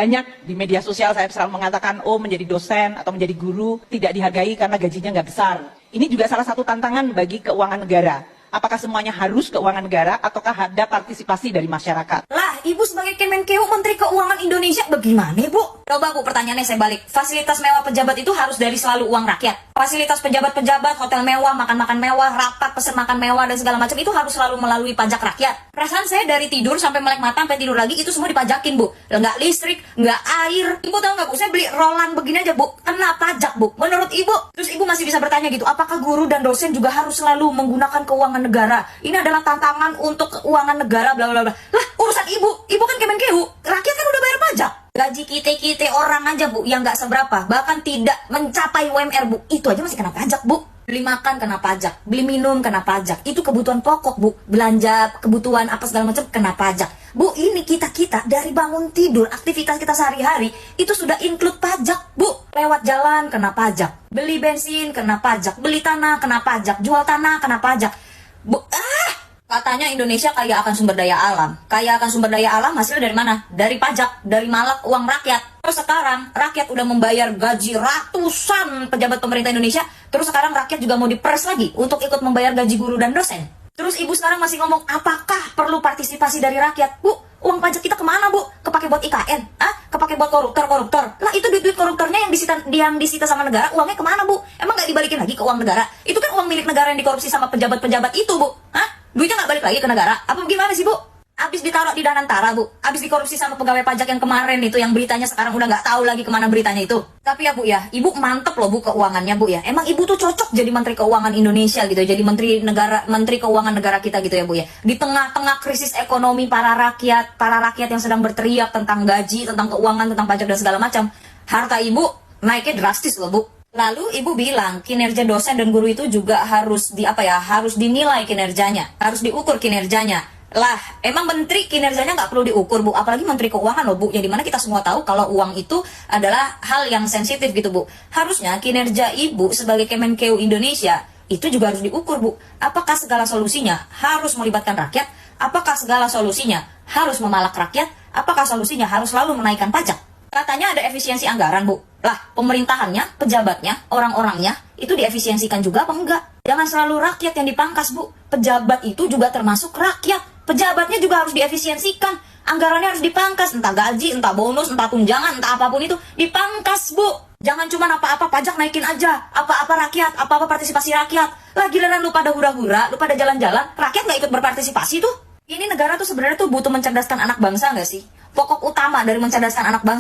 Banyak di media sosial saya selalu mengatakan, oh menjadi dosen atau menjadi guru tidak dihargai karena gajinya nggak besar. Ini juga salah satu tantangan bagi keuangan negara. Apakah semuanya harus keuangan negara ataukah ada partisipasi dari masyarakat? Lah, Ibu sebagai Kemenkeu Menteri Keuangan Indonesia bagaimana, Bu? Coba Bu, pertanyaannya saya balik. Fasilitas mewah pejabat itu harus dari selalu uang rakyat. Fasilitas pejabat-pejabat, hotel mewah, makan-makan mewah, rapat, pesen makan mewah, dan segala macam itu harus selalu melalui pajak rakyat. Perasaan saya dari tidur sampai melek mata, sampai tidur lagi, itu semua dipajakin, Bu. Nggak listrik, nggak air. Ibu tahu nggak, Bu? Saya beli rolan begini aja, Bu. Kena pajak, Bu. Menurut Ibu. Terus Ibu masih bisa bertanya gitu, apakah guru dan dosen juga harus selalu menggunakan keuangan negara? Ini adalah tantangan untuk keuangan negara, bla bla bla. Lah, urusan Ibu kan Kemenkeu. Rakyat kan udah bayar pajak. Gaji kita orang aja, Bu, yang nggak seberapa, bahkan tidak mencapai UMR, Bu, itu aja masih kena pajak, Bu. Beli makan kena pajak, beli minum kena pajak, itu kebutuhan pokok, Bu. Belanja kebutuhan apa segala macam kena pajak, Bu. Ini kita dari bangun tidur, aktivitas kita sehari-hari itu sudah include pajak, Bu. Lewat jalan kena pajak, beli bensin kena pajak, beli tanah kena pajak, jual tanah kena pajak, Bu. Katanya Indonesia kaya akan sumber daya alam. Kaya akan sumber daya alam hasilnya dari mana? Dari pajak, dari malak uang rakyat. Terus sekarang rakyat udah membayar gaji ratusan pejabat pemerintah Indonesia. Terus sekarang rakyat juga mau diperes lagi untuk ikut membayar gaji guru dan dosen. Terus Ibu sekarang masih ngomong, apakah perlu partisipasi dari rakyat? Bu, uang pajak kita kemana, Bu? Kepake buat IKN? Kepake buat koruptor? Lah itu duit-duit koruptornya yang disita sama negara, uangnya kemana, Bu? Emang nggak dibalikin lagi ke uang negara? Itu kan uang milik negara yang dikorupsi sama pejabat-pejabat itu, Bu. Duitnya nggak balik lagi ke negara? Apa gimana sih, Bu? Abis ditaruh di Danantara, Bu. Abis dikorupsi sama pegawai pajak yang kemarin itu, yang beritanya sekarang udah nggak tahu lagi kemana beritanya itu. Tapi ya, Bu ya, Ibu mantep loh, Bu, keuangannya, Bu ya. Emang Ibu tuh cocok jadi Menteri Keuangan Indonesia gitu, jadi Menteri Keuangan negara kita gitu ya, Bu ya. Di tengah-tengah krisis ekonomi para rakyat yang sedang berteriak tentang gaji, tentang keuangan, tentang pajak dan segala macam, harta Ibu naiknya drastis loh, Bu. Lalu Ibu bilang kinerja dosen dan guru itu juga harus harus dinilai kinerjanya, harus diukur kinerjanya. Lah, emang menteri kinerjanya nggak perlu diukur, Bu? Apalagi menteri keuangan loh, Bu. Yang dimana kita semua tahu kalau uang itu adalah hal yang sensitif gitu, Bu. Harusnya kinerja Ibu sebagai Kemenkeu Indonesia itu juga harus diukur, Bu. Apakah segala solusinya harus melibatkan rakyat? Apakah segala solusinya harus memalak rakyat? Apakah solusinya harus selalu menaikkan pajak? Katanya ada efisiensi anggaran, Bu. Lah, pemerintahannya, pejabatnya, orang-orangnya, itu diefisiensikan juga apa enggak? Jangan selalu rakyat yang dipangkas, Bu. Pejabat itu juga termasuk rakyat. Pejabatnya juga harus diefisiensikan. Anggarannya harus dipangkas. Entah gaji, entah bonus, entah tunjangan, entah apapun itu. Dipangkas, Bu. Jangan cuma apa-apa pajak naikin aja. Apa-apa rakyat, apa-apa partisipasi rakyat. Lah, giliran lu pada hura-hura, lu pada jalan-jalan, rakyat nggak ikut berpartisipasi tuh. Ini negara tuh sebenarnya tuh butuh mencerdaskan anak bangsa nggak sih? Pokok utama dari mencerdaskan anak bangsa